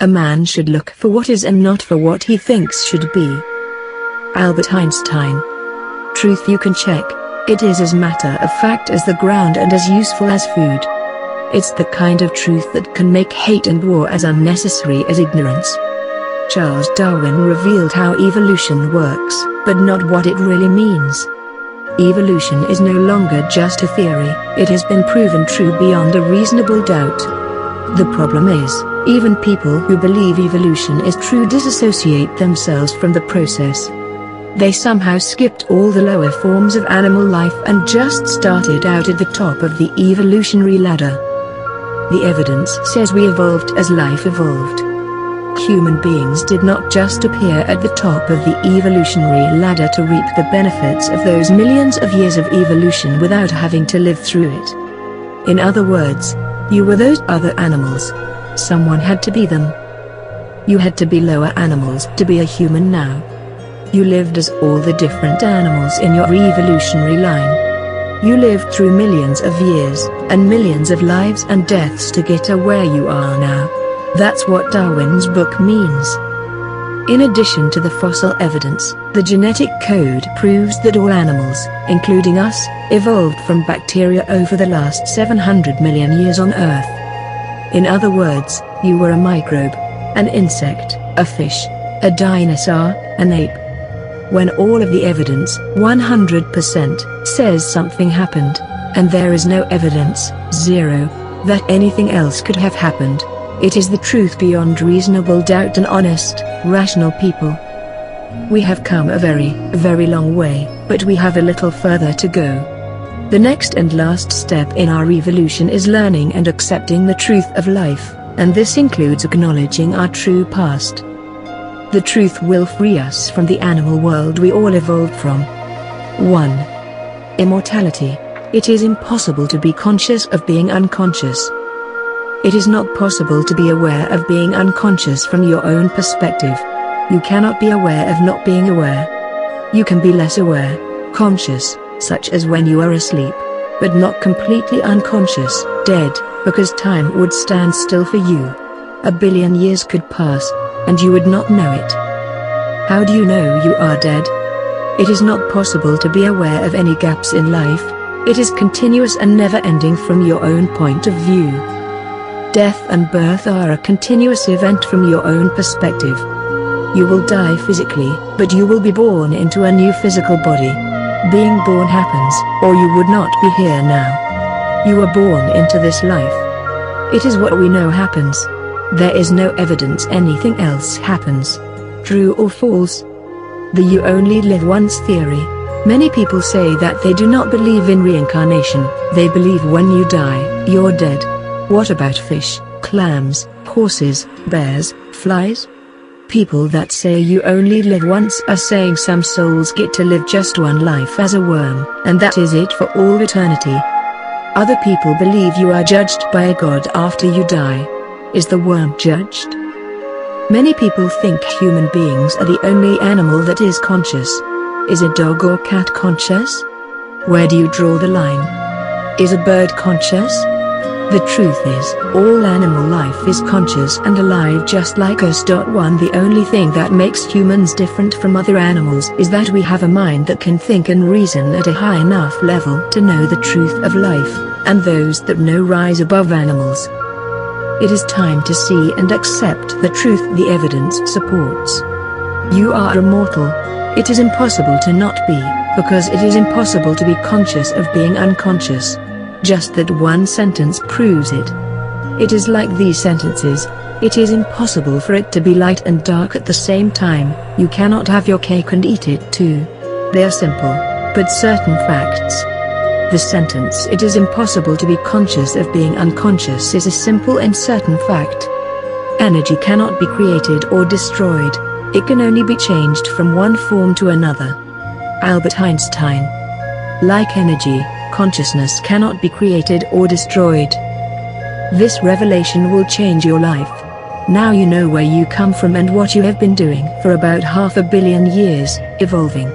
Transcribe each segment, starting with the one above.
A man should look for what is and not for what he thinks should be. Albert Einstein. Truth you can check. It is as matter of fact as the ground and as useful as food. It's the kind of truth that can make hate and war as unnecessary as ignorance. Charles Darwin revealed how evolution works, but not what it really means. Evolution is no longer just a theory, it has been proven true beyond a reasonable doubt. The problem is, even people who believe evolution is true disassociate themselves from the process. They somehow skipped all the lower forms of animal life and just started out at the top of the evolutionary ladder. The evidence says we evolved as life evolved. Human beings did not just appear at the top of the evolutionary ladder to reap the benefits of those millions of years of evolution without having to live through it. In other words, you were those other animals. Someone had to be them. You had to be lower animals to be a human now. You lived as all the different animals in your evolutionary line. You lived through millions of years, and millions of lives and deaths to get to where you are now. That's what Darwin's book means. In addition to the fossil evidence, the genetic code proves that all animals, including us, evolved from bacteria over the last 700 million years on Earth. In other words, you were a microbe, an insect, a fish, a dinosaur, an ape. When all of the evidence, 100%, says something happened, and there is no evidence, 0, that anything else could have happened, it is the truth beyond reasonable doubt and honest, rational people. We have come a very, very long way, but we have a little further to go. The next and last step in our evolution is learning and accepting the truth of life, and this includes acknowledging our true past. The truth will free us from the animal world we all evolved from. 1. Immortality. It is impossible to be conscious of being unconscious. It is not possible to be aware of being unconscious from your own perspective. You cannot be aware of not being aware. You can be less aware, conscious, such as when you are asleep, but not completely unconscious, dead, because time would stand still for you. 1 billion years could pass, and you would not know it. How do you know you are dead? It is not possible to be aware of any gaps in life. It is continuous and never-ending from your own point of view. Death and birth are a continuous event from your own perspective. You will die physically, but you will be born into a new physical body. Being born happens, or you would not be here now. You were born into this life. It is what we know happens. There is no evidence anything else happens. True or false? The you only live once theory. Many people say that they do not believe in reincarnation. They believe when you die, you're dead. What about fish, clams, horses, bears, flies? People that say you only live once are saying some souls get to live just one life as a worm, and that is it for all eternity. Other people believe you are judged by a god after you die. Is the worm judged? Many people think human beings are the only animal that is conscious. Is a dog or cat conscious? Where do you draw the line? Is a bird conscious? The truth is, all animal life is conscious and alive just like us. 1. The only thing that makes humans different from other animals is that we have a mind that can think and reason at a high enough level to know the truth of life, and those that know rise above animals. It is time to see and accept the truth the evidence supports. You are immortal. It is impossible to not be, because it is impossible to be conscious of being unconscious. Just that one sentence proves it. It is like these sentences. It is impossible for it to be light and dark at the same time. You cannot have your cake and eat it too. They are simple, but certain facts. The sentence "it is impossible to be conscious of being unconscious" is a simple and certain fact. Energy cannot be created or destroyed. It can only be changed from one form to another. Albert Einstein. Like energy, consciousness cannot be created or destroyed. This revelation will change your life. Now you know where you come from and what you have been doing for about 500 million years, evolving.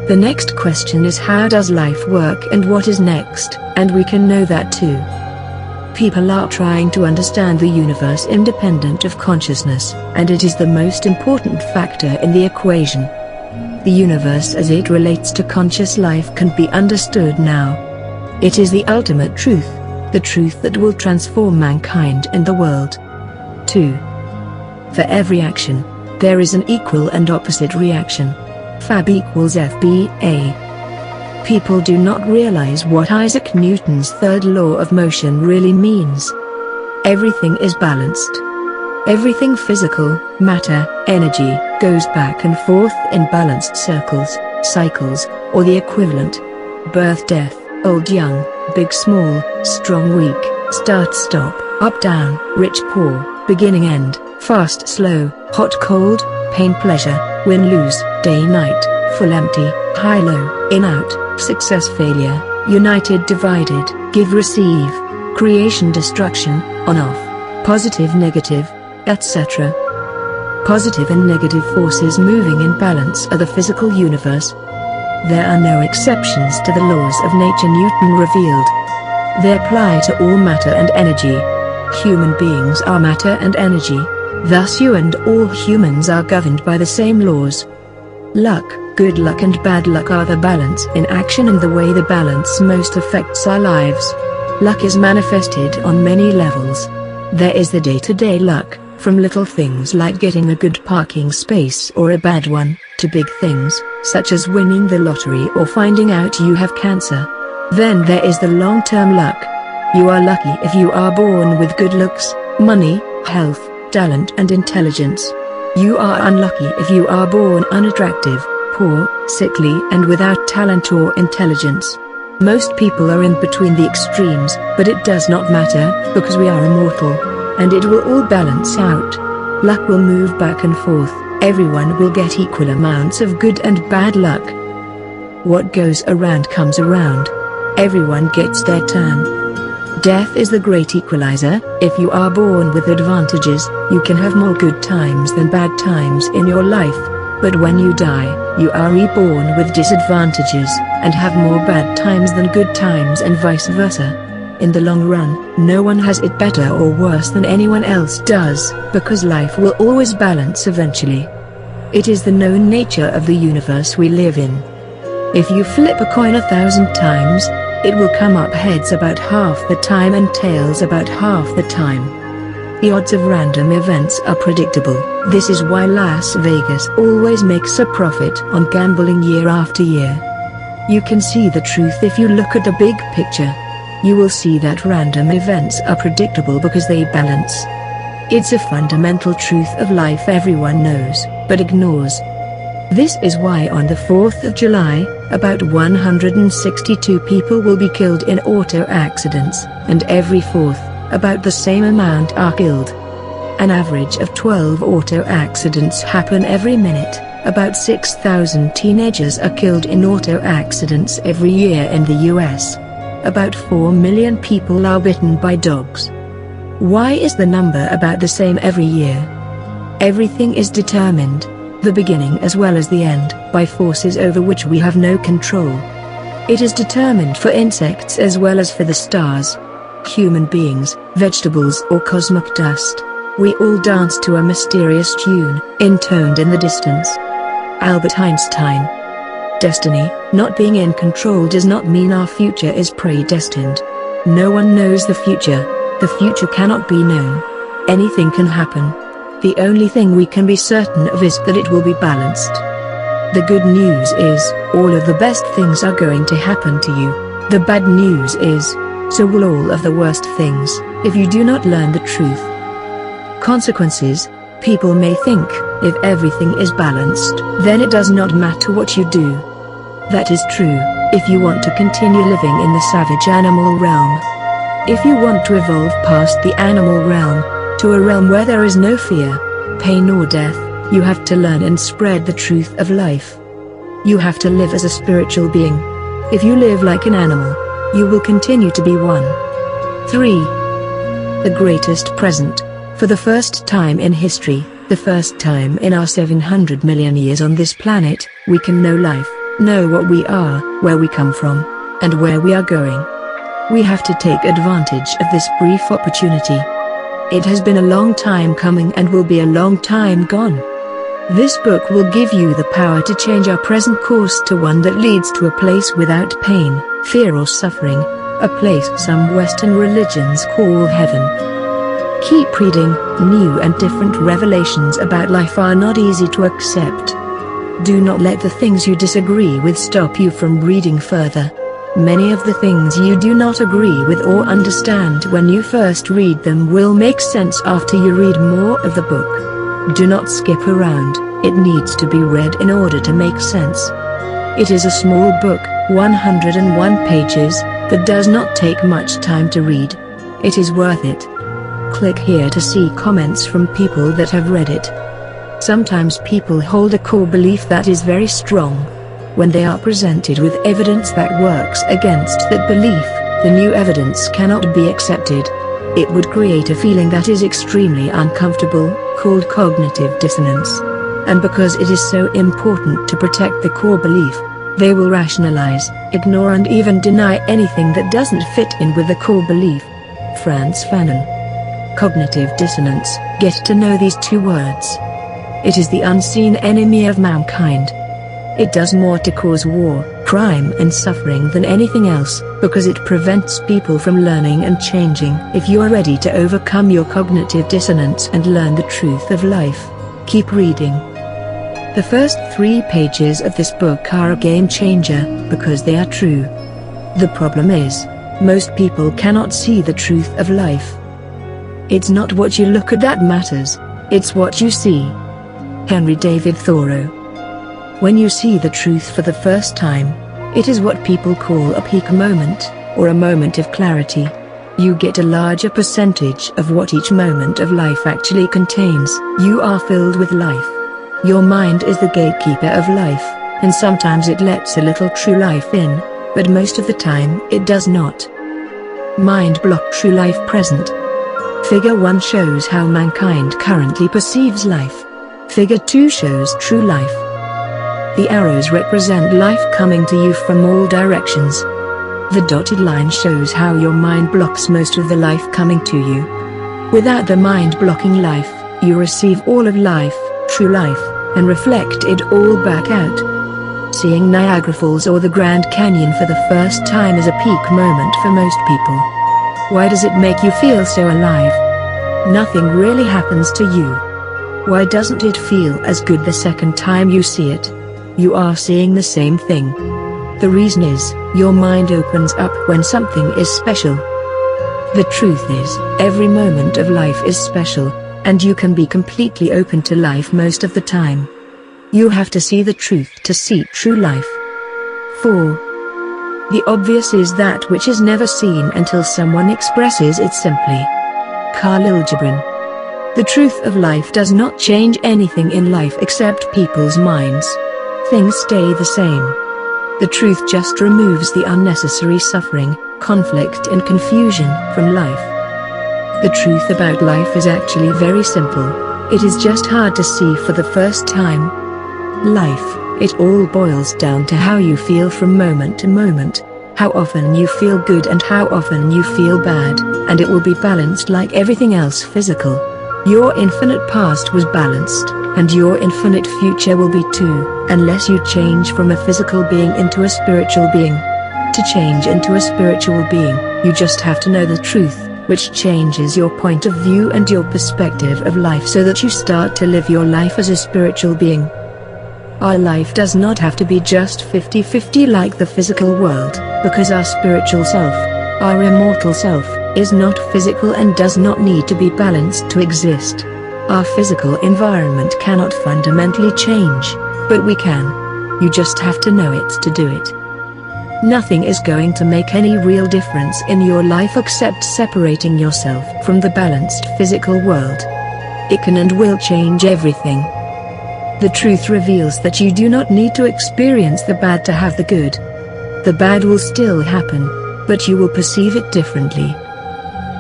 The next question is, how does life work and what is next, and we can know that too. People are trying to understand the universe independent of consciousness, and it is the most important factor in the equation. The universe as it relates to conscious life can be understood now. It is the ultimate truth, the truth that will transform mankind and the world. 2. For every action, there is an equal and opposite reaction. Fab equals FBA. People do not realize what Isaac Newton's third law of motion really means. Everything is balanced. Everything physical, matter, energy, goes back and forth in balanced circles, cycles, or the equivalent. Birth, death, old, young, big, small, strong, weak, start, stop, up, down, rich, poor, beginning, end, fast, slow, hot, cold, pain, pleasure, win, lose, day, night, full, empty, high, low, in, out, success, failure, united, divided, give, receive, creation, destruction, on, off, positive, negative, etc. Positive and negative forces moving in balance are the physical universe. There are no exceptions to the laws of nature Newton revealed. They apply to all matter and energy. Human beings are matter and energy, thus you and all humans are governed by the same laws. Luck, good luck and bad luck are the balance in action and the way the balance most affects our lives. Luck is manifested on many levels. There is the day-to-day luck, from little things like getting a good parking space or a bad one, to big things, such as winning the lottery or finding out you have cancer. Then there is the long-term luck. You are lucky if you are born with good looks, money, health, talent and intelligence. You are unlucky if you are born unattractive, poor, sickly and without talent or intelligence. Most people are in between the extremes, but it does not matter, because we are immortal. And it will all balance out. Luck will move back and forth, everyone will get equal amounts of good and bad luck. What goes around comes around. Everyone gets their turn. Death is the great equalizer. If you are born with advantages, you can have more good times than bad times in your life. But when you die, you are reborn with disadvantages, and have more bad times than good times and vice versa. In the long run, no one has it better or worse than anyone else does, because life will always balance eventually. It is the known nature of the universe we live in. If you flip a coin 1,000 times, it will come up heads about half the time and tails about half the time. The odds of random events are predictable. This is why Las Vegas always makes a profit on gambling year after year. You can see the truth if you look at the big picture. You will see that random events are predictable because they balance. It's a fundamental truth of life everyone knows, but ignores. This is why on the 4th of July, about 162 people will be killed in auto accidents, and every fourth, about the same amount are killed. An average of 12 auto accidents happen every minute. About 6,000 teenagers are killed in auto accidents every year in the US. About 4 million people are bitten by dogs. Why is the number about the same every year? Everything is determined, the beginning as well as the end, by forces over which we have no control. It is determined for insects as well as for the stars, human beings, vegetables or cosmic dust. We all dance to a mysterious tune, intoned in the distance. Albert Einstein. Destiny, not being in control does not mean our future is predestined. No one knows the future cannot be known. Anything can happen. The only thing we can be certain of is that it will be balanced. The good news is, all of the best things are going to happen to you. The bad news is, so will all of the worst things, if you do not learn the truth. Consequences. People may think, if everything is balanced, then it does not matter what you do. That is true, if you want to continue living in the savage animal realm. If you want to evolve past the animal realm, to a realm where there is no fear, pain or death, you have to learn and spread the truth of life. You have to live as a spiritual being. If you live like an animal, you will continue to be one. 3. The greatest present. For the first time in history, the first time in our 700 million years on this planet, we can know life, know what we are, where we come from, and where we are going. We have to take advantage of this brief opportunity. It has been a long time coming and will be a long time gone. This book will give you the power to change our present course to one that leads to a place without pain, fear or suffering, a place some Western religions call heaven. Keep reading. New and different revelations about life are not easy to accept. Do not let the things you disagree with stop you from reading further. Many of the things you do not agree with or understand when you first read them will make sense after you read more of the book. Do not skip around, it needs to be read in order to make sense. It is a small book, 101 pages, that does not take much time to read. It is worth it. Click here to see comments from people that have read it. Sometimes people hold a core belief that is very strong. When they are presented with evidence that works against that belief, the new evidence cannot be accepted. It would create a feeling that is extremely uncomfortable, called cognitive dissonance. And because it is so important to protect the core belief, they will rationalize, ignore and even deny anything that doesn't fit in with the core belief. Frantz Fanon. Cognitive dissonance. Get to know these two words. It is the unseen enemy of mankind. It does more to cause war, crime and suffering than anything else, because it prevents people from learning and changing. If you are ready to overcome your cognitive dissonance and learn the truth of life, keep reading. The first 3 pages of this book are a game changer, because they are true. The problem is, most people cannot see the truth of life. It's not what you look at that matters, it's what you see. Henry David Thoreau. When you see the truth for the first time, it is what people call a peak moment, or a moment of clarity. You get a larger percentage of what each moment of life actually contains. You are filled with life. Your mind is the gatekeeper of life, and sometimes it lets a little true life in, but most of the time it does not. Mind block true life present. Figure 1 shows how mankind currently perceives life. Figure 2 shows true life. The arrows represent life coming to you from all directions. The dotted line shows how your mind blocks most of the life coming to you. Without the mind blocking life, you receive all of life, true life, and reflect it all back out. Seeing Niagara Falls or the Grand Canyon for the first time is a peak moment for most people. Why does it make you feel so alive? Nothing really happens to you. Why doesn't it feel as good the second time you see it? You are seeing the same thing. The reason is, your mind opens up when something is special. The truth is, every moment of life is special, and you can be completely open to life most of the time. You have to see the truth to see true life. 4. The obvious is that which is never seen until someone expresses it simply. Khalil Gibran. The truth of life does not change anything in life except people's minds. Things stay the same. The truth just removes the unnecessary suffering, conflict and confusion from life. The truth about life is actually very simple. It is just hard to see for the first time. Life, it all boils down to how you feel from moment to moment. How often you feel good and how often you feel bad, and it will be balanced like everything else physical. Your infinite past was balanced, and your infinite future will be too, unless you change from a physical being into a spiritual being. To change into a spiritual being, you just have to know the truth, which changes your point of view and your perspective of life so that you start to live your life as a spiritual being. Our life does not have to be just 50-50 like the physical world, because our spiritual self, our immortal self, is not physical and does not need to be balanced to exist. Our physical environment cannot fundamentally change, but we can. You just have to know it to do it. Nothing is going to make any real difference in your life except separating yourself from the balanced physical world. It can and will change everything. The truth reveals that you do not need to experience the bad to have the good. The bad will still happen, but you will perceive it differently.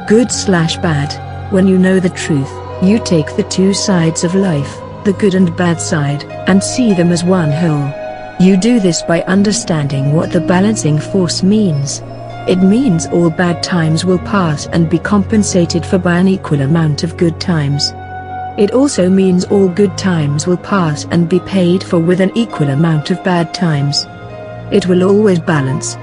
Good/bad. When you know the truth, you take the two sides of life, the good and bad side, and see them as one whole. You do this by understanding what the balancing force means. It means all bad times will pass and be compensated for by an equal amount of good times. It also means all good times will pass and be paid for with an equal amount of bad times. It will always balance.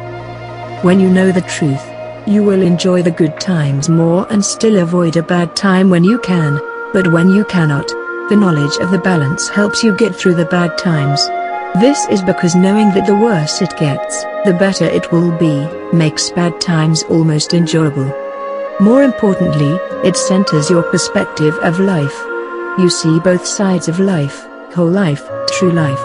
When you know the truth, you will enjoy the good times more and still avoid a bad time when you can, but when you cannot, the knowledge of the balance helps you get through the bad times. This is because knowing that the worse it gets, the better it will be, makes bad times almost enjoyable. More importantly, it centers your perspective of life. You see both sides of life, whole life, true life.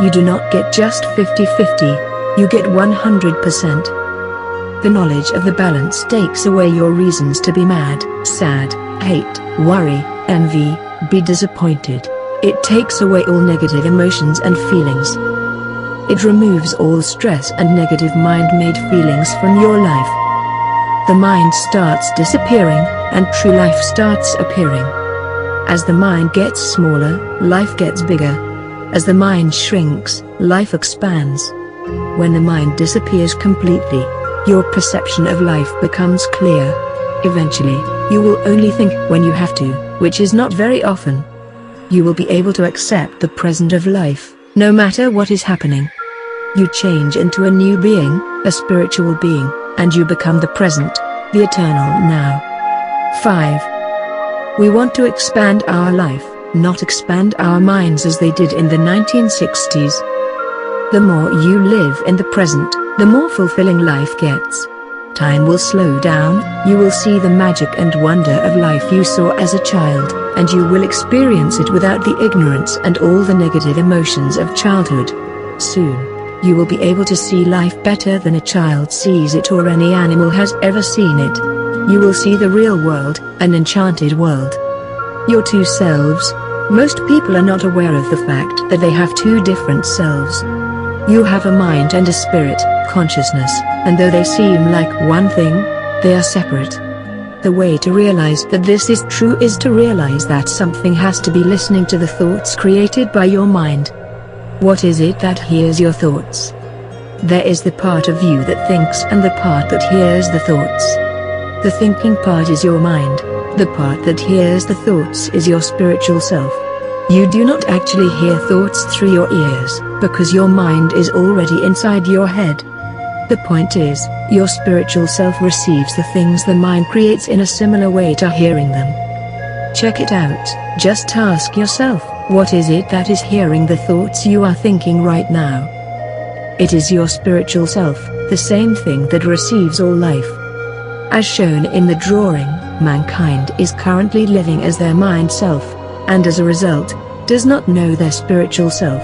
You do not get just 50-50, you get 100%. The knowledge of the balance takes away your reasons to be mad, sad, hate, worry, envy, be disappointed. It takes away all negative emotions and feelings. It removes all stress and negative mind-made feelings from your life. The mind starts disappearing, and true life starts appearing. As the mind gets smaller, life gets bigger. As the mind shrinks, life expands. When the mind disappears completely, your perception of life becomes clear. Eventually, you will only think when you have to, which is not very often. You will be able to accept the present of life, no matter what is happening. You change into a new being, a spiritual being, and you become the present, the eternal now. 5. We want to expand our life, not expand our minds as they did in the 1960s. The more you live in the present, the more fulfilling life gets. Time will slow down, you will see the magic and wonder of life you saw as a child, and you will experience it without the ignorance and all the negative emotions of childhood. Soon, you will be able to see life better than a child sees it or any animal has ever seen it. You will see the real world, an enchanted world. Your two selves. Most people are not aware of the fact that they have two different selves. You have a mind and a spirit, consciousness, and though they seem like one thing, they are separate. The way to realize that this is true is to realize that something has to be listening to the thoughts created by your mind. What is it that hears your thoughts? There is the part of you that thinks and the part that hears the thoughts. The thinking part is your mind, the part that hears the thoughts is your spiritual self. You do not actually hear thoughts through your ears, because your mind is already inside your head. The point is, your spiritual self receives the things the mind creates in a similar way to hearing them. Check it out, just ask yourself, what is it that is hearing the thoughts you are thinking right now? It is your spiritual self, the same thing that receives all life. As shown in the drawing, mankind is currently living as their mind self, and as a result, does not know their spiritual self.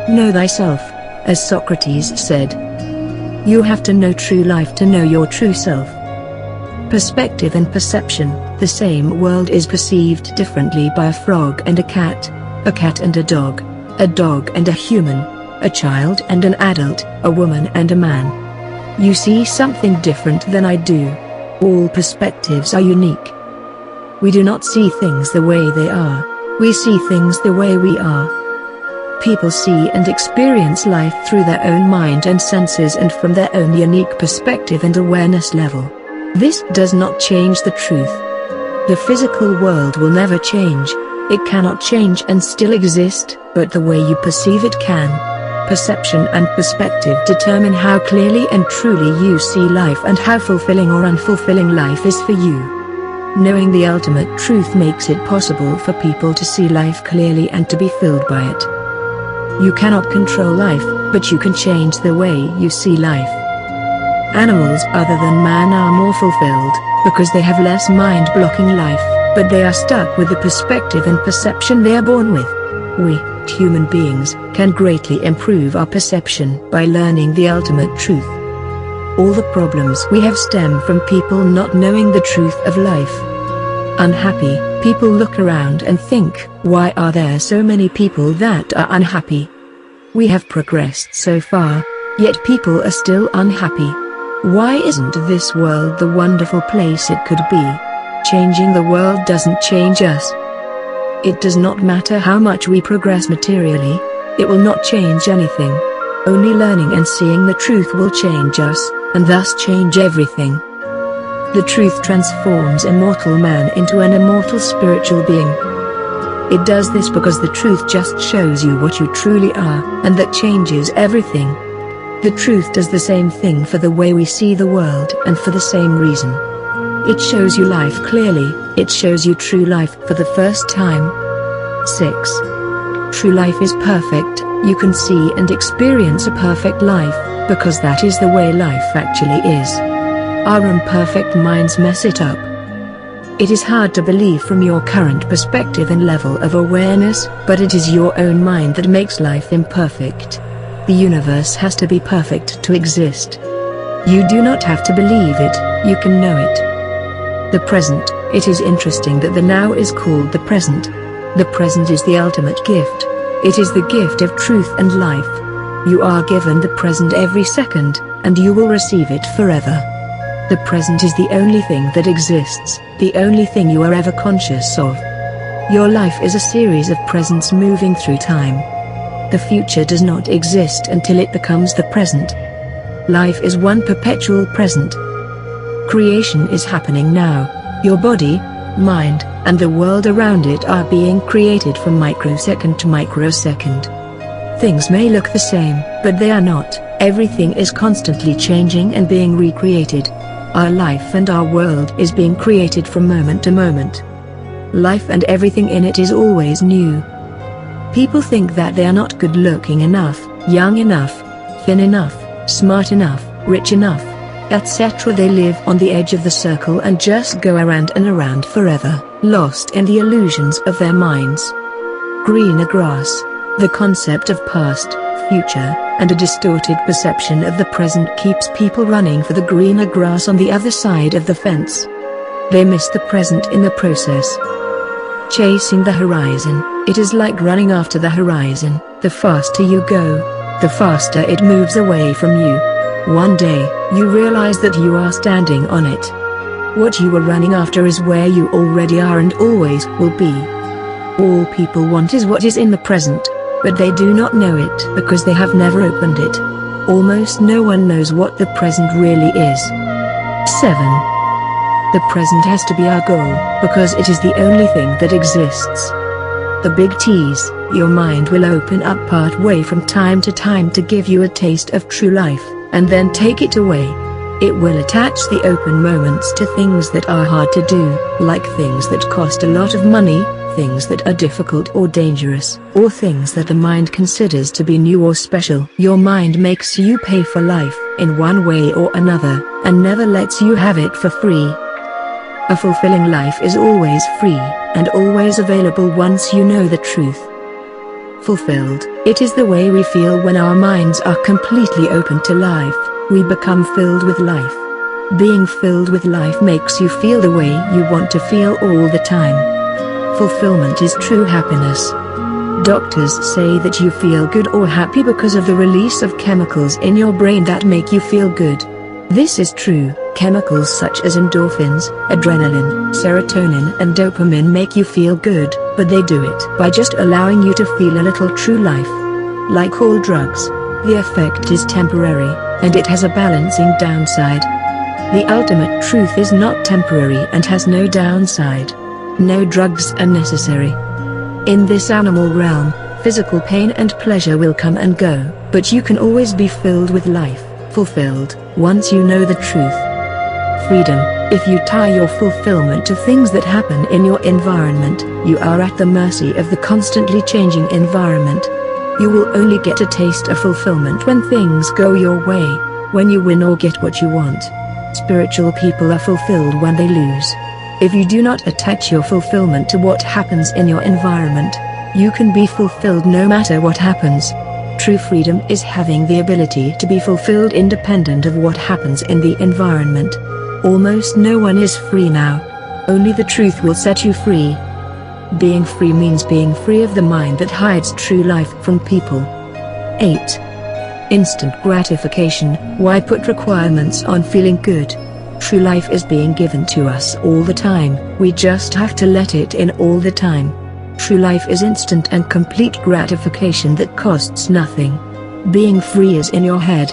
Know thyself, as Socrates said. You have to know true life to know your true self. Perspective and perception. The same world is perceived differently by a frog and a cat and a dog and a human, a child and an adult, a woman and a man. You see something different than I do. All perspectives are unique. We do not see things the way they are. We see things the way we are. People see and experience life through their own mind and senses and from their own unique perspective and awareness level. This does not change the truth. The physical world will never change. It cannot change and still exist, but the way you perceive it can. Perception and perspective determine how clearly and truly you see life and how fulfilling or unfulfilling life is for you. Knowing the ultimate truth makes it possible for people to see life clearly and to be filled by it. You cannot control life, but you can change the way you see life. Animals other than man are more fulfilled, because they have less mind blocking life, but they are stuck with the perspective and perception they are born with. We, human beings, can greatly improve our perception by learning the ultimate truth. All the problems we have stem from people not knowing the truth of life. Unhappy people look around and think, why are there so many people that are unhappy? We have progressed so far, yet people are still unhappy. Why isn't this world the wonderful place it could be? Changing the world doesn't change us. It does not matter how much we progress materially, it will not change anything. Only learning and seeing the truth will change us, and thus change everything. The truth transforms a mortal man into an immortal spiritual being. It does this because the truth just shows you what you truly are, and that changes everything. The truth does the same thing for the way we see the world and for the same reason. It shows you life clearly, it shows you true life for the first time. 6. True life is perfect. You can see and experience a perfect life, because that is the way life actually is. Our imperfect minds mess it up. It is hard to believe from your current perspective and level of awareness, but it is your own mind that makes life imperfect. The universe has to be perfect to exist. You do not have to believe it, you can know it. The present. It is interesting that the now is called the present. The present is the ultimate gift. It is the gift of truth and life. You are given the present every second, and you will receive it forever. The present is the only thing that exists, the only thing you are ever conscious of. Your life is a series of presents moving through time. The future does not exist until it becomes the present. Life is one perpetual present. Creation is happening now. Your body, mind, and the world around it are being created from microsecond to microsecond. Things may look the same, but they are not. Everything is constantly changing and being recreated. Our life and our world is being created from moment to moment. Life and everything in it is always new. People think that they are not good looking enough, young enough, thin enough, smart enough, rich enough, etc. They live on the edge of the circle and just go around and around forever, lost in the illusions of their minds. Greener grass. The concept of past, future, and a distorted perception of the present keeps people running for the greener grass on the other side of the fence. They miss the present in the process. Chasing the horizon. It is like running after the horizon. The faster you go, the faster it moves away from you. One day, you realize that you are standing on it. What you were running after is where you already are and always will be. All people want is what is in the present, but they do not know it because they have never opened it. Almost no one knows what the present really is. 7. The present has to be our goal, because it is the only thing that exists. The big tease, your mind will open up part way from time to time to give you a taste of true life, and then take it away. It will attach the open moments to things that are hard to do, like things that cost a lot of money, things that are difficult or dangerous, or things that the mind considers to be new or special. Your mind makes you pay for life, in one way or another, and never lets you have it for free. A fulfilling life is always free, and always available once you know the truth. Fulfilled. It is the way we feel when our minds are completely open to life. We become filled with life. Being filled with life makes you feel the way you want to feel all the time. Fulfillment is true happiness. Doctors say that you feel good or happy because of the release of chemicals in your brain that make you feel good. This is true. Chemicals such as endorphins, adrenaline, serotonin and dopamine make you feel good, but they do it by just allowing you to feel a little true life. Like all drugs, the effect is temporary, and it has a balancing downside. The ultimate truth is not temporary and has no downside. No drugs are necessary. In this animal realm, physical pain and pleasure will come and go, but you can always be filled with life, fulfilled, once you know the truth. Freedom. If you tie your fulfillment to things that happen in your environment, you are at the mercy of the constantly changing environment. You will only get a taste of fulfillment when things go your way, when you win or get what you want. Spiritual people are fulfilled when they lose. If you do not attach your fulfillment to what happens in your environment, you can be fulfilled no matter what happens. True freedom is having the ability to be fulfilled independent of what happens in the environment. Almost no one is free now. Only the truth will set you free. Being free means being free of the mind that hides true life from people. 8. Instant gratification. Why put requirements on feeling good? True life is being given to us all the time, we just have to let it in all the time. True life is instant and complete gratification that costs nothing. Being free is in your head.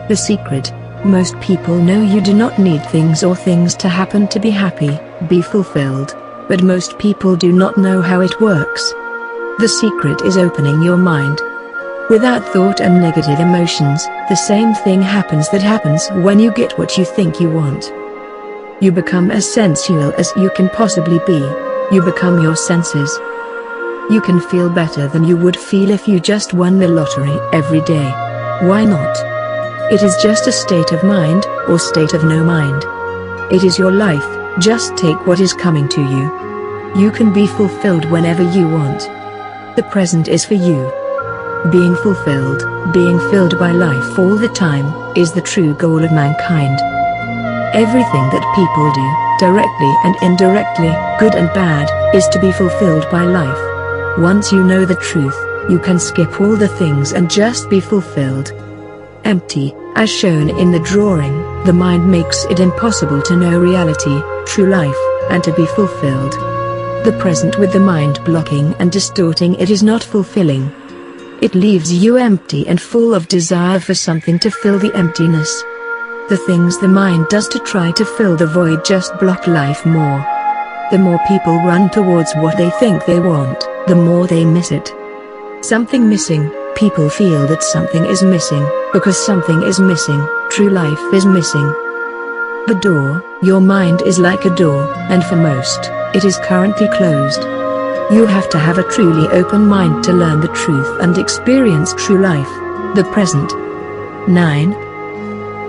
The secret. Most people know you do not need things or things to happen to be happy, be fulfilled, but most people do not know how it works. The secret is opening your mind. Without thought and negative emotions, the same thing happens that happens when you get what you think you want. You become as sensual as you can possibly be. You become your senses. You can feel better than you would feel if you just won the lottery every day. Why not? It is just a state of mind, or state of no mind. It is your life, just take what is coming to you. You can be fulfilled whenever you want. The present is for you. Being fulfilled, being filled by life all the time, is the true goal of mankind. Everything that people do, directly and indirectly, good and bad, is to be fulfilled by life. Once you know the truth, you can skip all the things and just be fulfilled. Empty, as shown in the drawing, the mind makes it impossible to know reality, true life, and to be fulfilled. The present with the mind blocking and distorting it is not fulfilling. It leaves you empty and full of desire for something to fill the emptiness. The things the mind does to try to fill the void just block life more. The more people run towards what they think they want, the more they miss it. Something missing, people feel that something is missing, because something is missing, true life is missing. The door, your mind is like a door, and for most, it is currently closed. You have to have a truly open mind to learn the truth and experience true life, the present. 9.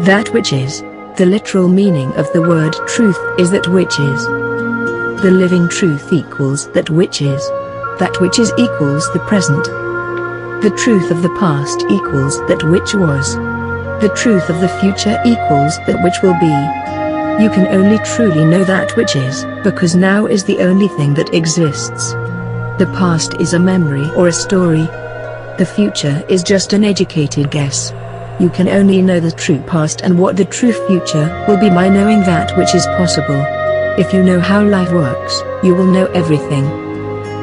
That which is. The literal meaning of the word truth is that which is. The living truth equals that which is. That which is equals the present. The truth of the past equals that which was. The truth of the future equals that which will be. You can only truly know that which is, because now is the only thing that exists. The past is a memory or a story. The future is just an educated guess. You can only know the true past and what the true future will be by knowing that which is possible. If you know how life works, you will know everything.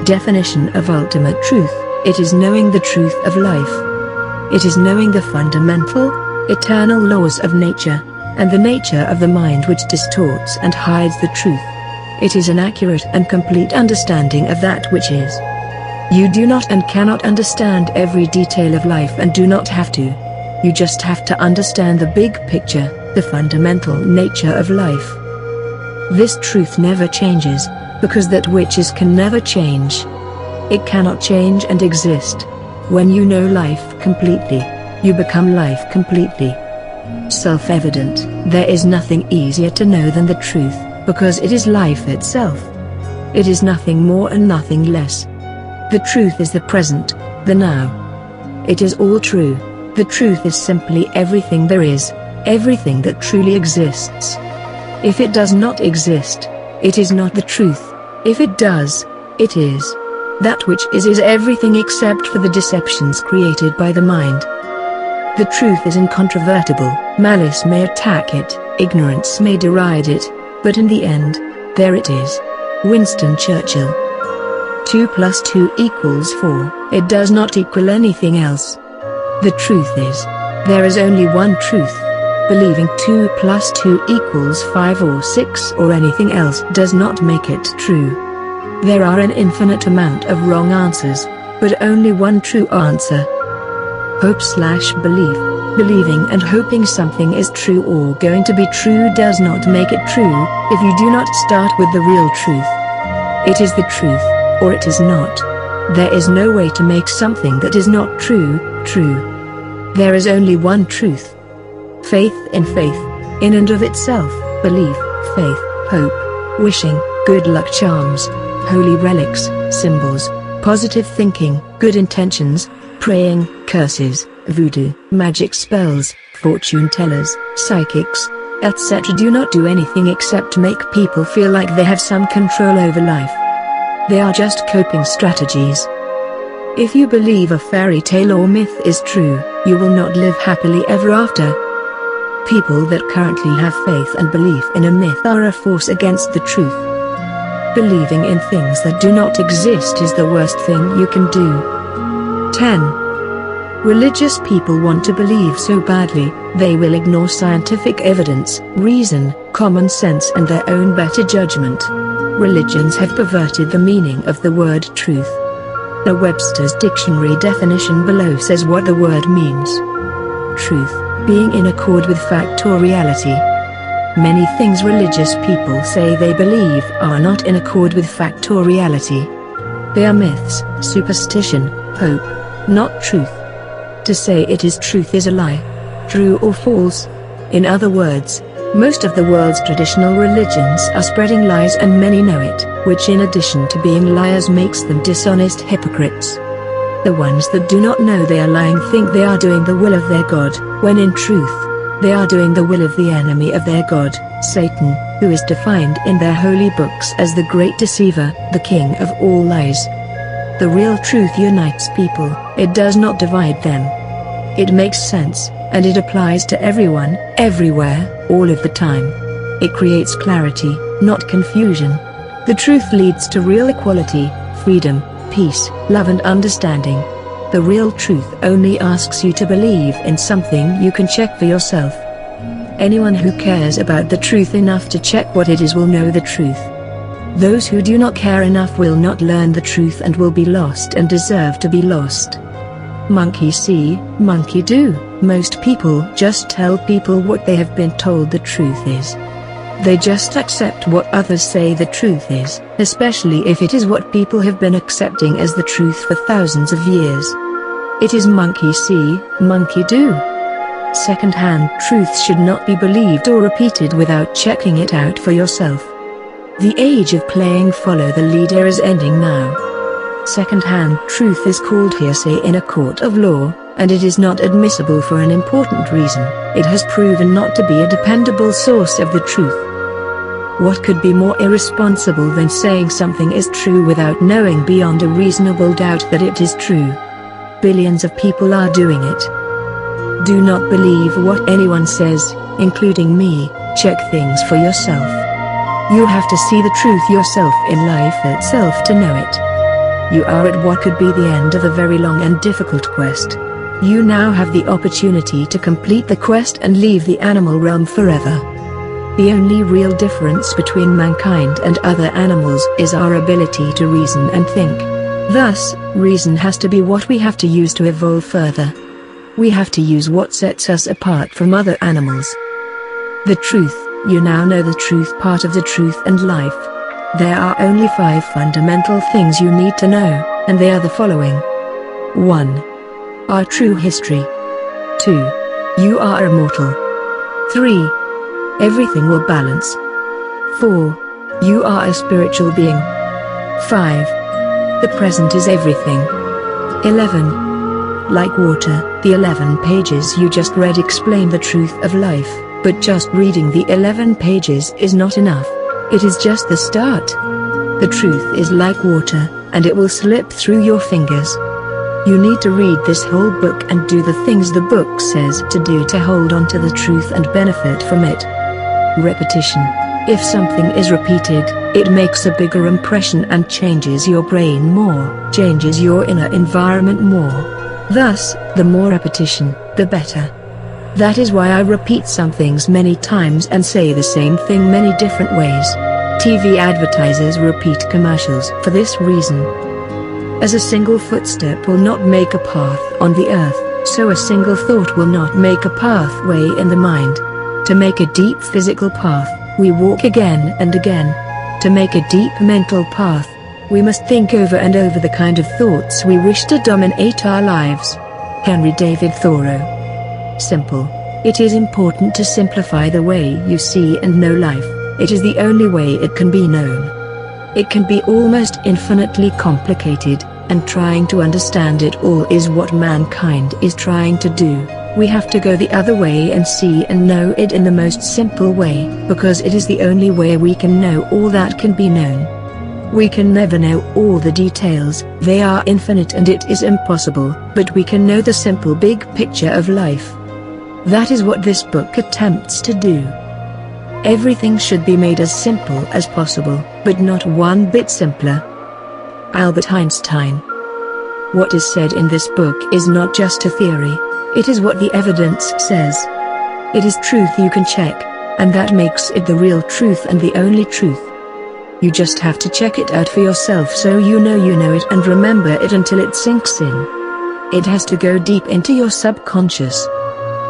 Definition of ultimate truth, it is knowing the truth of life. It is knowing the fundamental, eternal laws of nature, and the nature of the mind which distorts and hides the truth. It is an accurate and complete understanding of that which is. You do not and cannot understand every detail of life and do not have to. You just have to understand the big picture, the fundamental nature of life. This truth never changes, because that which is can never change. It cannot change and exist. When you know life completely, you become life completely. Self-evident, there is nothing easier to know than the truth, because it is life itself. It is nothing more and nothing less. The truth is the present, the now. It is all true. The truth is simply everything there is, everything that truly exists. If it does not exist, it is not the truth. If it does, it is. That which is everything except for the deceptions created by the mind. The truth is incontrovertible, malice may attack it, ignorance may deride it, but in the end, there it is. Winston Churchill. 2 + 2 = 4, it does not equal anything else. The truth is, there is only one truth. Believing 2 + 2 = 5 or 6 or anything else does not make it true. There are an infinite amount of wrong answers, but only one true answer. Hope/belief. Believing and hoping something is true or going to be true does not make it true, if you do not start with the real truth. It is the truth, or it is not. There is no way to make something that is not true, true. There is only one truth. Faith, in and of itself, belief, faith, hope, wishing, good luck charms, holy relics, symbols, positive thinking, good intentions, praying, curses, voodoo, magic spells, fortune tellers, psychics, etc. do not do anything except make people feel like they have some control over life. They are just coping strategies. If you believe a fairy tale or myth is true, you will not live happily ever after. People that currently have faith and belief in a myth are a force against the truth. Believing in things that do not exist is the worst thing you can do. 10. Religious people want to believe so badly, they will ignore scientific evidence, reason, common sense and their own better judgment. Religions have perverted the meaning of the word truth. The Webster's Dictionary definition below says what the word means. Truth, being in accord with fact or reality. Many things religious people say they believe are not in accord with fact or reality. They are myths, superstition, hope, not truth. To say it is truth is a lie. True or false. In other words, most of the world's traditional religions are spreading lies and many know it, which in addition to being liars makes them dishonest hypocrites. The ones that do not know they are lying think they are doing the will of their God, when in truth, they are doing the will of the enemy of their God, Satan, who is defined in their holy books as the great deceiver, the king of all lies. The real truth unites people, it does not divide them. It makes sense, and it applies to everyone, everywhere, all of the time. It creates clarity, not confusion. The truth leads to real equality, freedom, peace, love and understanding. The real truth only asks you to believe in something you can check for yourself. Anyone who cares about the truth enough to check what it is will know the truth. Those who do not care enough will not learn the truth and will be lost and deserve to be lost. Monkey see, monkey do. Most people just tell people what they have been told the truth is. They just accept what others say the truth is, especially if it is what people have been accepting as the truth for thousands of years. It is monkey see, monkey do. Second-hand truth should not be believed or repeated without checking it out for yourself. The age of playing follow the leader is ending now. Second-hand truth is called hearsay in a court of law, and it is not admissible for an important reason: it has proven not to be a dependable source of the truth. What could be more irresponsible than saying something is true without knowing beyond a reasonable doubt that it is true? Billions of people are doing it. Do not believe what anyone says, including me. Check things for yourself. You have to see the truth yourself in life itself to know it. You are at what could be the end of a very long and difficult quest. You now have the opportunity to complete the quest and leave the animal realm forever. The only real difference between mankind and other animals is our ability to reason and think. Thus, reason has to be what we have to use to evolve further. We have to use what sets us apart from other animals. The truth. You now know the truth part of the truth and life. There are only 5 fundamental things you need to know, and they are the following. 1. Our true history. 2. You are immortal. 3. Everything will balance. 4. You are a spiritual being. 5. The present is everything. 11. Like water, the 11 pages you just read explain the truth of life. But just reading the 11 pages is not enough. It is just the start. The truth is like water, and it will slip through your fingers. You need to read this whole book and do the things the book says to do to hold on to the truth and benefit from it. Repetition. If something is repeated, it makes a bigger impression and changes your brain more, changes your inner environment more. Thus, the more repetition, the better. That is why I repeat some things many times and say the same thing many different ways. TV advertisers repeat commercials for this reason. As a single footstep will not make a path on the earth, so a single thought will not make a pathway in the mind. To make a deep physical path, we walk again and again. To make a deep mental path, we must think over and over the kind of thoughts we wish to dominate our lives. Henry David Thoreau. Simple. It is important to simplify the way you see and know life. It is the only way it can be known. It can be almost infinitely complicated, and trying to understand it all is what mankind is trying to do. We have to go the other way and see and know it in the most simple way, because it is the only way we can know all that can be known. We can never know all the details, they are infinite and it is impossible, but we can know the simple big picture of life. That is what this book attempts to do. Everything should be made as simple as possible, but not one bit simpler. Albert Einstein. What is said in this book is not just a theory, it is what the evidence says. It is truth you can check, and that makes it the real truth and the only truth. You just have to check it out for yourself so you know it and remember it until it sinks in. It has to go deep into your subconscious.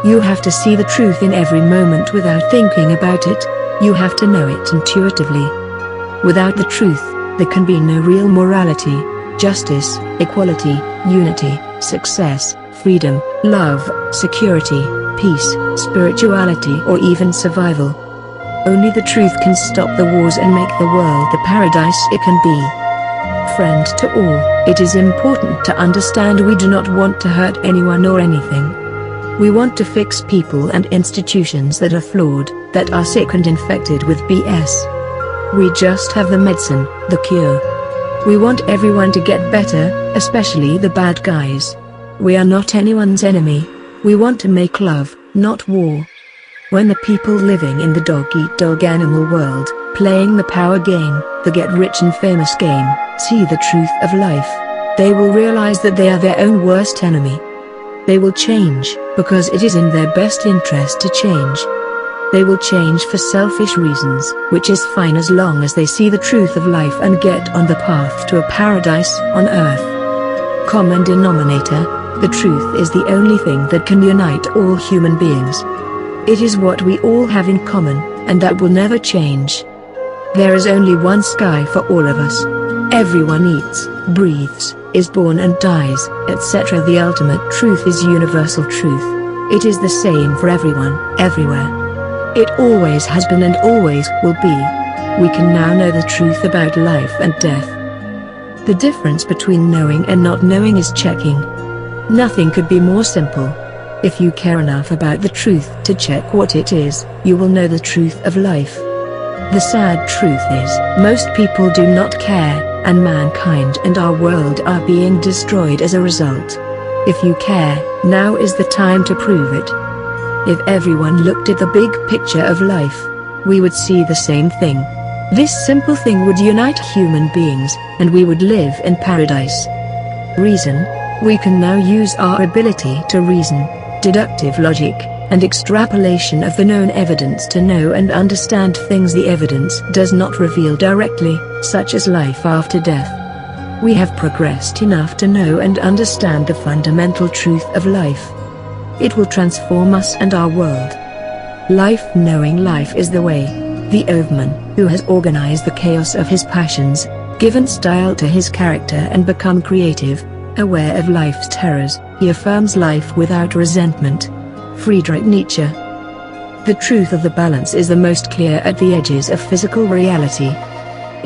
You have to see the truth in every moment without thinking about it, you have to know it intuitively. Without the truth, there can be no real morality, justice, equality, unity, success, freedom, love, security, peace, spirituality or even survival. Only the truth can stop the wars and make the world the paradise it can be. Friend to all, it is important to understand we do not want to hurt anyone or anything. We want to fix people and institutions that are flawed, that are sick and infected with BS. We just have the medicine, the cure. We want everyone to get better, especially the bad guys. We are not anyone's enemy. We want to make love, not war. When the people living in the dog-eat-dog animal world, playing the power game, the get-rich-and-famous game, see the truth of life, they will realize that they are their own worst enemy. They will change, because it is in their best interest to change. They will change for selfish reasons, which is fine as long as they see the truth of life and get on the path to a paradise on earth. Common denominator, the truth is the only thing that can unite all human beings. It is what we all have in common, and that will never change. There is only one sky for all of us. Everyone eats, breathes, is born and dies, etc. The ultimate truth is universal truth. It is the same for everyone, everywhere. It always has been and always will be. We can now know the truth about life and death. The difference between knowing and not knowing is checking. Nothing could be more simple. If you care enough about the truth to check what it is, you will know the truth of life. The sad truth is, most people do not care, and mankind and our world are being destroyed as a result. If you care, now is the time to prove it. If everyone looked at the big picture of life, we would see the same thing. This simple thing would unite human beings, and we would live in paradise. Reason. We can now use our ability to reason, deductive logic, and extrapolation of the known evidence to know and understand things the evidence does not reveal directly, such as life after death. We have progressed enough to know and understand the fundamental truth of life. It will transform us and our world. Life knowing life is the way. The overman, who has organized the chaos of his passions, given style to his character and become creative, aware of life's terrors, he affirms life without resentment. Friedrich Nietzsche. The truth of the balance is the most clear at the edges of physical reality.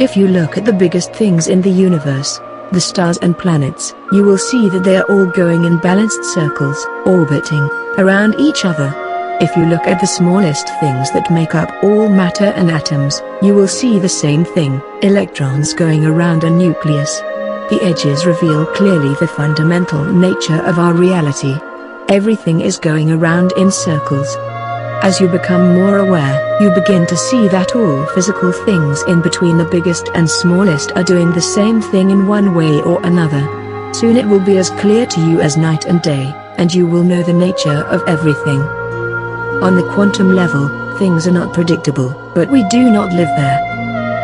If you look at the biggest things in the universe, the stars and planets, you will see that they are all going in balanced circles, orbiting around each other. If you look at the smallest things that make up all matter and atoms, you will see the same thing, electrons going around a nucleus. The edges reveal clearly the fundamental nature of our reality. Everything is going around in circles. As you become more aware, you begin to see that all physical things in between the biggest and smallest are doing the same thing in one way or another. Soon it will be as clear to you as night and day, and you will know the nature of everything. On the quantum level, things are not predictable, but we do not live there.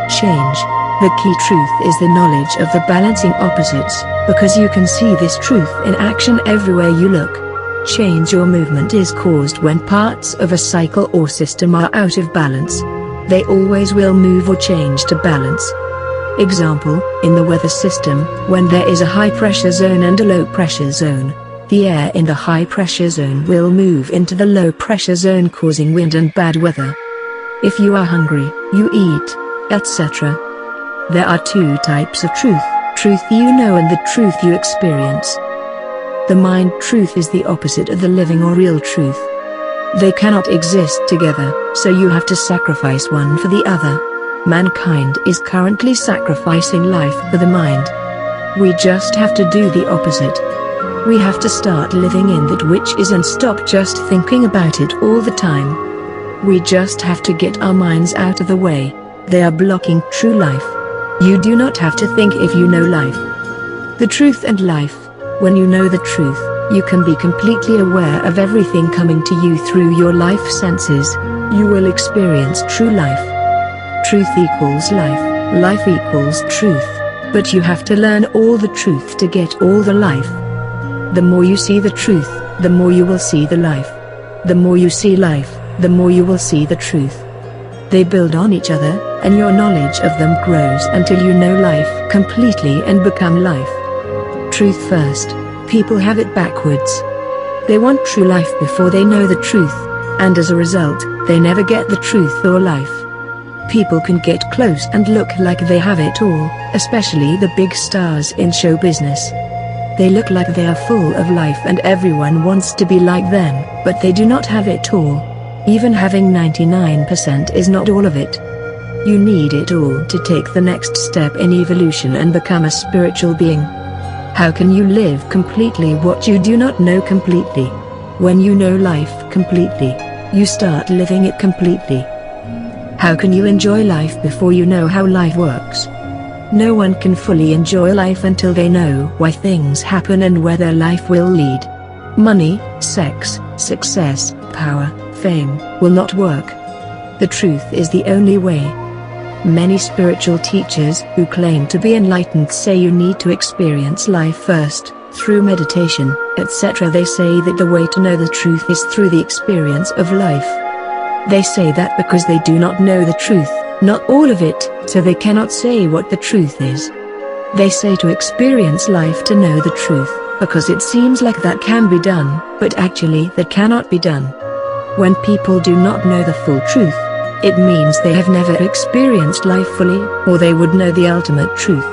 Change. The key truth is the knowledge of the balancing opposites, because you can see this truth in action everywhere you look. Change or movement is caused when parts of a cycle or system are out of balance. They always will move or change to balance. Example, in the weather system, when there is a high pressure zone and a low pressure zone, the air in the high pressure zone will move into the low pressure zone, causing wind and bad weather. If you are hungry, you eat, etc. There are two types of truth, truth you know and the truth you experience. The mind truth is the opposite of the living or real truth. They cannot exist together, so you have to sacrifice one for the other. Mankind is currently sacrificing life for the mind. We just have to do the opposite. We have to start living in that which is and stop just thinking about it all the time. We just have to get our minds out of the way. They are blocking true life. You do not have to think if you know life. The truth and life. When you know the truth, you can be completely aware of everything coming to you through your life senses. You will experience true life. Truth equals life, life equals truth. But you have to learn all the truth to get all the life. The more you see the truth, the more you will see the life. The more you see life, the more you will see the truth. They build on each other, and your knowledge of them grows until you know life completely and become life. Truth first. People have it backwards. They want true life before they know the truth, and as a result, they never get the truth or life. People can get close and look like they have it all, especially the big stars in show business. They look like they are full of life and everyone wants to be like them, but they do not have it all. Even having 99% is not all of it. You need it all to take the next step in evolution and become a spiritual being. How can you live completely what you do not know completely? When you know life completely, you start living it completely. How can you enjoy life before you know how life works? No one can fully enjoy life until they know why things happen and where their life will lead. Money, sex, success, power, fame, will not work. The truth is the only way. Many spiritual teachers who claim to be enlightened say you need to experience life first, through meditation, etc. They say that the way to know the truth is through the experience of life. They say that because they do not know the truth, not all of it, so they cannot say what the truth is. They say to experience life to know the truth, because it seems like that can be done, but actually that cannot be done. When people do not know the full truth, it means they have never experienced life fully, or they would know the ultimate truth.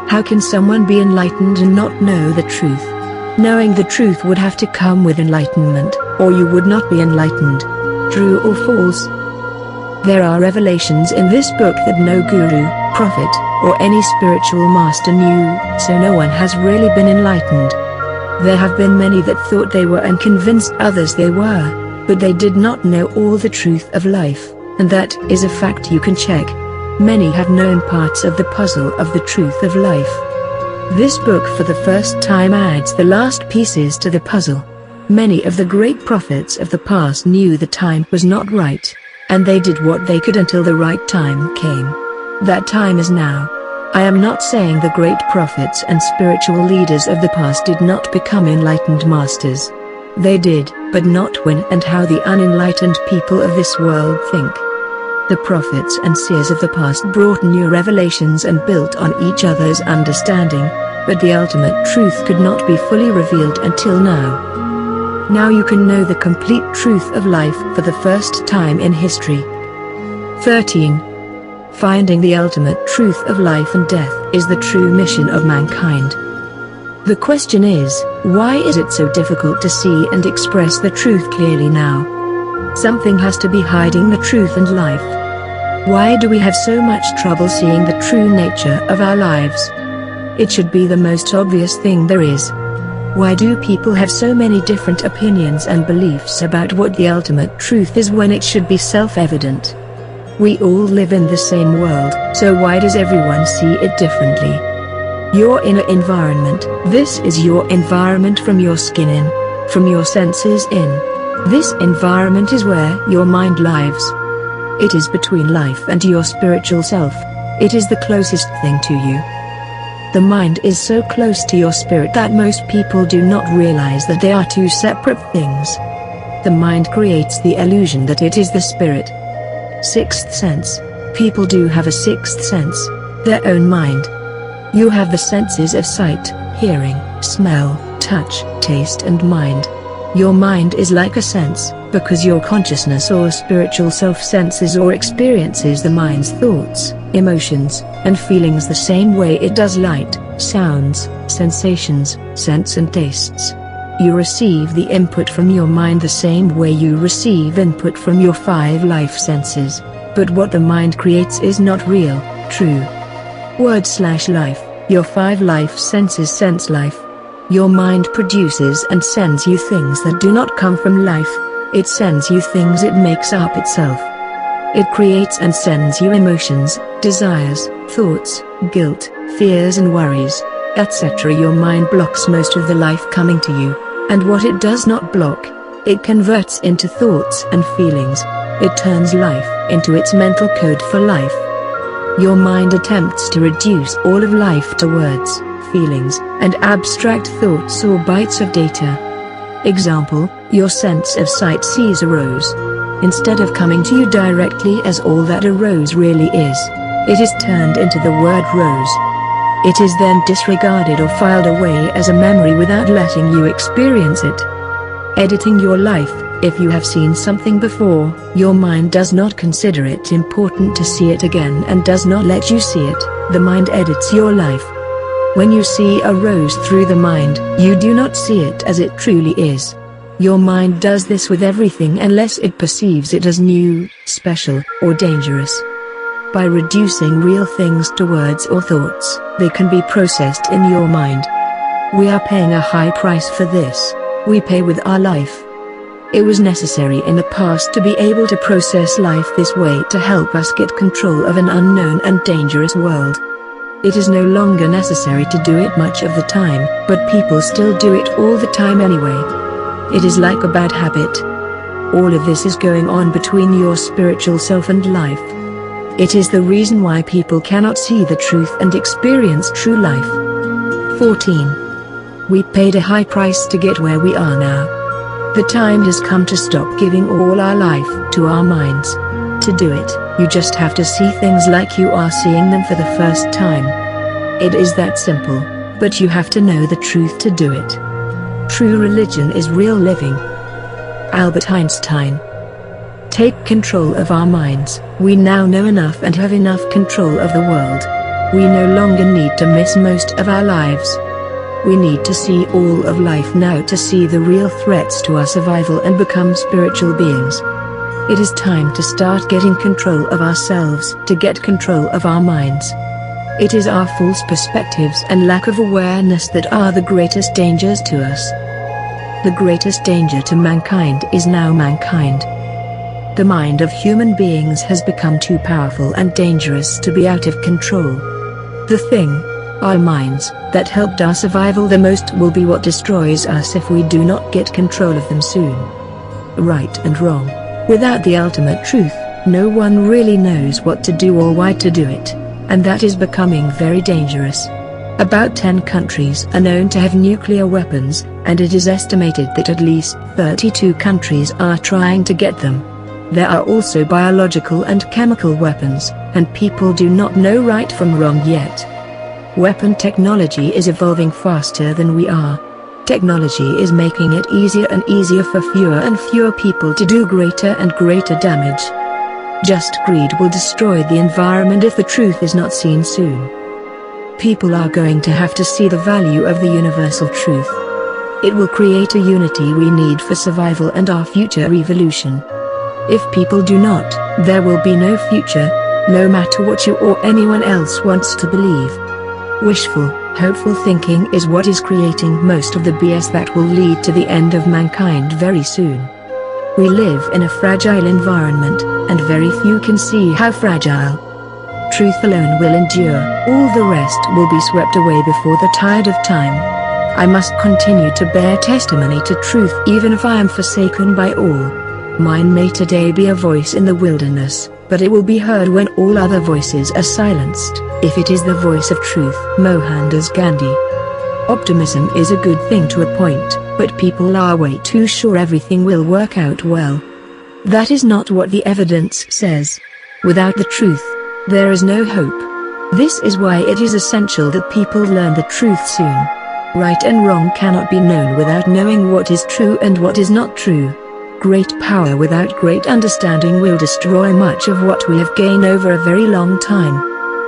How can someone be enlightened and not know the truth? Knowing the truth would have to come with enlightenment, or you would not be enlightened. True or false? There are revelations in this book that no guru, prophet, or any spiritual master knew, so no one has really been enlightened. There have been many that thought they were and convinced others they were, but they did not know all the truth of life, and that is a fact you can check. Many have known parts of the puzzle of the truth of life. This book for the first time adds the last pieces to the puzzle. Many of the great prophets of the past knew the time was not right, and they did what they could until the right time came. That time is now. I am not saying the great prophets and spiritual leaders of the past did not become enlightened masters. They did, but not when and how the unenlightened people of this world think. The prophets and seers of the past brought new revelations and built on each other's understanding, but the ultimate truth could not be fully revealed until now. Now you can know the complete truth of life for the first time in history. 13. Finding the ultimate truth of life and death is the true mission of mankind. The question is, why is it so difficult to see and express the truth clearly now? Something has to be hiding the truth and life. Why do we have so much trouble seeing the true nature of our lives? It should be the most obvious thing there is. Why do people have so many different opinions and beliefs about what the ultimate truth is when it should be self-evident? We all live in the same world, so why does everyone see it differently? Your inner environment, this is your environment from your skin in, from your senses in. This environment is where your mind lives. It is between life and your spiritual self. It is the closest thing to you. The mind is so close to your spirit that most people do not realize that they are two separate things. The mind creates the illusion that it is the spirit. Sixth sense. People do have a sixth sense, their own mind. You have the senses of sight, hearing, smell, touch, taste and mind. Your mind is like a sense, because your consciousness or spiritual self senses or experiences the mind's thoughts, emotions, and feelings the same way it does light, sounds, sensations, scents and tastes. You receive the input from your mind the same way you receive input from your 5 life senses. But what the mind creates is not real, true. Word/life, your 5 life senses sense life. Your mind produces and sends you things that do not come from life. It sends you things it makes up itself. It creates and sends you emotions, desires, thoughts, guilt, fears and worries. etc. Your mind blocks most of the life coming to you, and what it does not block, it converts into thoughts and feelings. It turns life into its mental code for life. Your mind attempts to reduce all of life to words, feelings, and abstract thoughts or bytes of data. Example, your sense of sight sees a rose. Instead of coming to you directly as all that a rose really is, it is turned into the word rose. It is then disregarded or filed away as a memory without letting you experience it. Editing your life. If you have seen something before, your mind does not consider it important to see it again and does not let you see it. The mind edits your life. When you see a rose through the mind, you do not see it as it truly is. Your mind does this with everything unless it perceives it as new, special, or dangerous. By reducing real things to words or thoughts, they can be processed in your mind. We are paying a high price for this. We pay with our life. It was necessary in the past to be able to process life this way to help us get control of an unknown and dangerous world. It is no longer necessary to do it much of the time, but people still do it all the time anyway. It is like a bad habit. All of this is going on between your spiritual self and life. It is the reason why people cannot see the truth and experience true life. 14. We paid a high price to get where we are now. The time has come to stop giving all our life to our minds. To do it, you just have to see things like you are seeing them for the first time. It is that simple, but you have to know the truth to do it. True religion is real living. Albert Einstein. Take control of our minds. We now know enough and have enough control of the world. We no longer need to miss most of our lives. We need to see all of life now to see the real threats to our survival and become spiritual beings. It is time to start getting control of ourselves, to get control of our minds. It is our false perspectives and lack of awareness that are the greatest dangers to us. The greatest danger to mankind is now mankind. The mind of human beings has become too powerful and dangerous to be out of control. The thing, our minds, that helped our survival the most will be what destroys us if we do not get control of them soon. Right and wrong. Without the ultimate truth, no one really knows what to do or why to do it, and that is becoming very dangerous. About 10 countries are known to have nuclear weapons, and it is estimated that at least 32 countries are trying to get them. There are also biological and chemical weapons, and people do not know right from wrong yet. Weapon technology is evolving faster than we are. Technology is making it easier and easier for fewer and fewer people to do greater and greater damage. Just greed will destroy the environment if the truth is not seen soon. People are going to have to see the value of the universal truth. It will create a unity we need for survival and our future evolution. If people do not, there will be no future, no matter what you or anyone else wants to believe. Wishful, hopeful thinking is what is creating most of the BS that will lead to the end of mankind very soon. We live in a fragile environment, and very few can see how fragile. Truth alone will endure, all the rest will be swept away before the tide of time. I must continue to bear testimony to truth even if I am forsaken by all. Mine may today be a voice in the wilderness, but it will be heard when all other voices are silenced, if it is the voice of truth. Mohandas Gandhi. Optimism is a good thing to a point, but people are way too sure everything will work out well. That is not what the evidence says. Without the truth, there is no hope. This is why it is essential that people learn the truth soon. Right and wrong cannot be known without knowing what is true and what is not true. Great power without great understanding will destroy much of what we have gained over a very long time.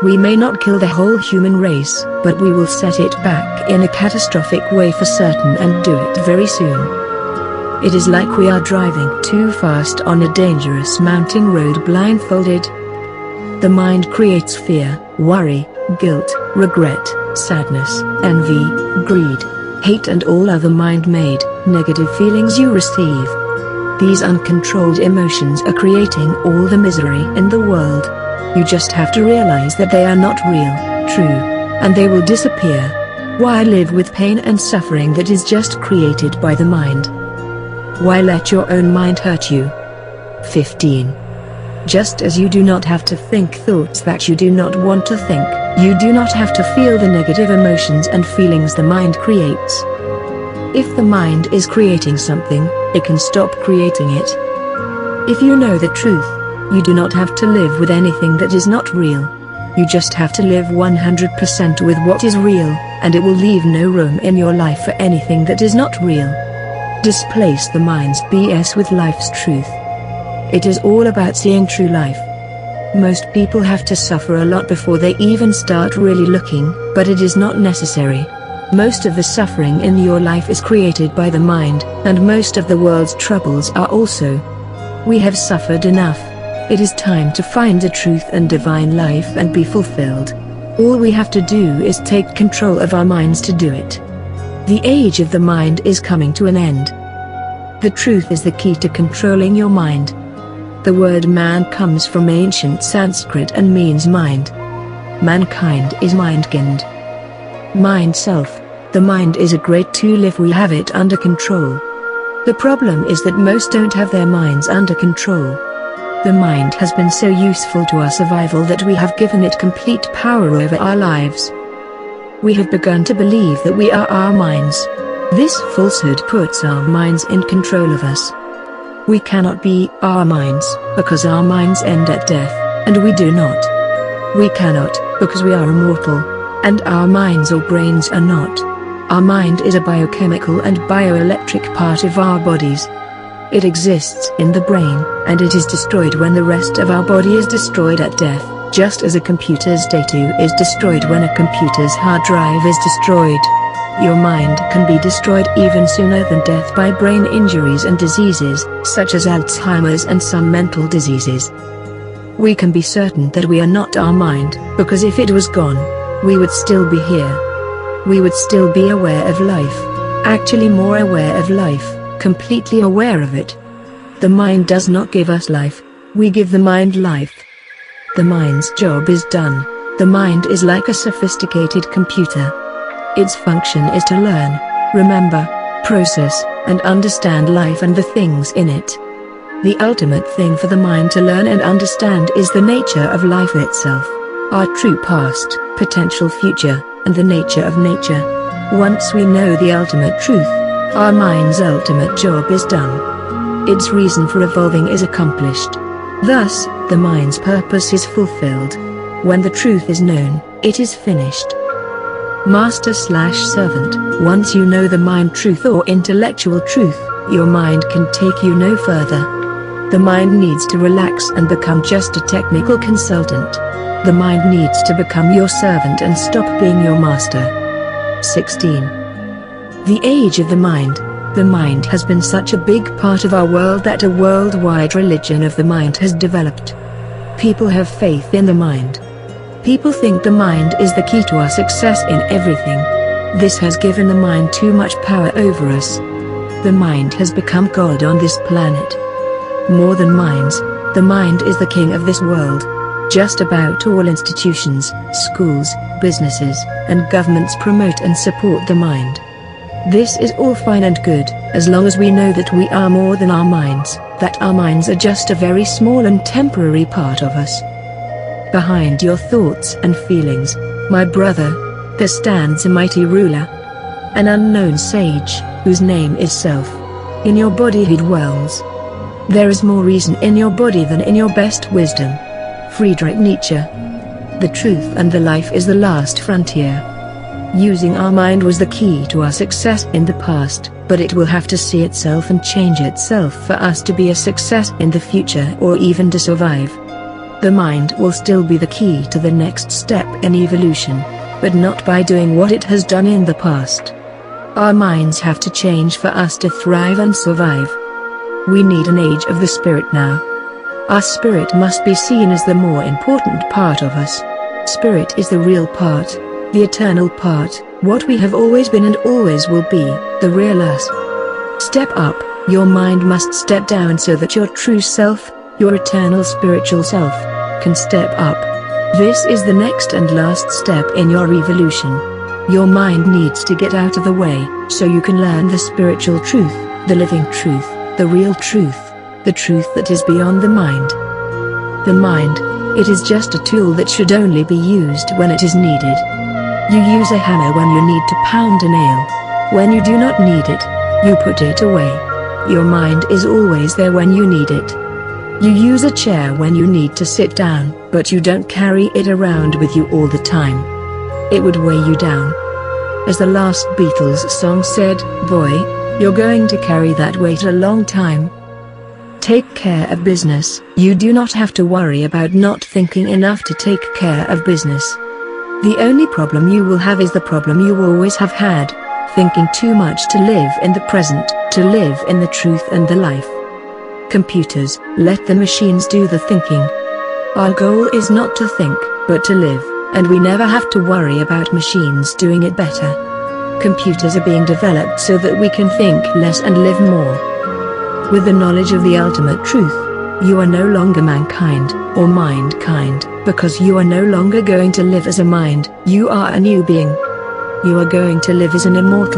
We may not kill the whole human race, but we will set it back in a catastrophic way for certain and do it very soon. It is like we are driving too fast on a dangerous mountain road blindfolded. The mind creates fear, worry, guilt, regret, sadness, envy, greed, hate and all other mind-made, negative feelings you receive. These uncontrolled emotions are creating all the misery in the world. You just have to realize that they are not real, true, and they will disappear. Why live with pain and suffering that is just created by the mind? Why let your own mind hurt you? 15. Just as you do not have to think thoughts that you do not want to think, you do not have to feel the negative emotions and feelings the mind creates. If the mind is creating something, it can stop creating it. If you know the truth, you do not have to live with anything that is not real. You just have to live 100% with what is real, and it will leave no room in your life for anything that is not real. Displace the mind's BS with life's truth. It is all about seeing true life. Most people have to suffer a lot before they even start really looking, but it is not necessary. Most of the suffering in your life is created by the mind, and most of the world's troubles are also. We have suffered enough. It is time to find the truth and divine life and be fulfilled. All we have to do is take control of our minds to do it. The age of the mind is coming to an end. The truth is the key to controlling your mind. The word man comes from ancient Sanskrit and means mind. Mankind is mind-kind. Mind self. The mind is a great tool if we have it under control. The problem is that most don't have their minds under control. The mind has been so useful to our survival that we have given it complete power over our lives. We have begun to believe that we are our minds. This falsehood puts our minds in control of us. We cannot be our minds, because our minds end at death, and we do not. We cannot, because we are immortal, and our minds or brains are not. Our mind is a biochemical and bioelectric part of our bodies. It exists in the brain, and it is destroyed when the rest of our body is destroyed at death, just as a computer's data is destroyed when a computer's hard drive is destroyed. Your mind can be destroyed even sooner than death by brain injuries and diseases, such as Alzheimer's and some mental diseases. We can be certain that we are not our mind, because if it was gone, we would still be here. We would still be aware of life, actually more aware of life, completely aware of it. The mind does not give us life, we give the mind life. The mind's job is done. The mind is like a sophisticated computer. Its function is to learn, remember, process, and understand life and the things in it. The ultimate thing for the mind to learn and understand is the nature of life itself, our true past, potential future, and the nature of nature. Once we know the ultimate truth, our mind's ultimate job is done. Its reason for evolving is accomplished. Thus, the mind's purpose is fulfilled. When the truth is known, it is finished. Master/servant. Once you know the mind truth or intellectual truth, your mind can take you no further. The mind needs to relax and become just a technical consultant. The mind needs to become your servant and stop being your master. 16. The age of the mind. The mind has been such a big part of our world that a worldwide religion of the mind has developed. People have faith in the mind. People think the mind is the key to our success in everything. This has given the mind too much power over us. The mind has become God on this planet. More than minds, the mind is the king of this world. Just about all institutions, schools, businesses, and governments promote and support the mind. This is all fine and good, as long as we know that we are more than our minds, that our minds are just a very small and temporary part of us. Behind your thoughts and feelings, my brother, there stands a mighty ruler, an unknown sage, whose name is self. In your body he dwells. There is more reason in your body than in your best wisdom. Friedrich Nietzsche. The truth and the life is the last frontier. Using our mind was the key to our success in the past, but it will have to see itself and change itself for us to be a success in the future or even to survive. The mind will still be the key to the next step in evolution, but not by doing what it has done in the past. Our minds have to change for us to thrive and survive. We need an age of the spirit now. Our spirit must be seen as the more important part of us. Spirit is the real part, the eternal part, what we have always been and always will be, the real us. Step up, your mind must step down so that your true self, your eternal spiritual self, can step up. This is the next and last step in your evolution. Your mind needs to get out of the way, so you can learn the spiritual truth, the living truth, the real truth, the truth that is beyond the mind. The mind, it is just a tool that should only be used when it is needed. You use a hammer when you need to pound a nail. When you do not need it, you put it away. Your mind is always there when you need it. You use a chair when you need to sit down, but you don't carry it around with you all the time. It would weigh you down. As the last Beatles song said, "Boy, you're going to carry that weight a long time." Take care of business. You do not have to worry about not thinking enough to take care of business. The only problem you will have is the problem you always have had, thinking too much to live in the present, to live in the truth and the life. Computers, let the machines do the thinking. Our goal is not to think, but to live, and we never have to worry about machines doing it better. Computers are being developed so that we can think less and live more. With the knowledge of the ultimate truth, you are no longer mankind, or mindkind, because you are no longer going to live as a mind, you are a new being. You are going to live as an immortal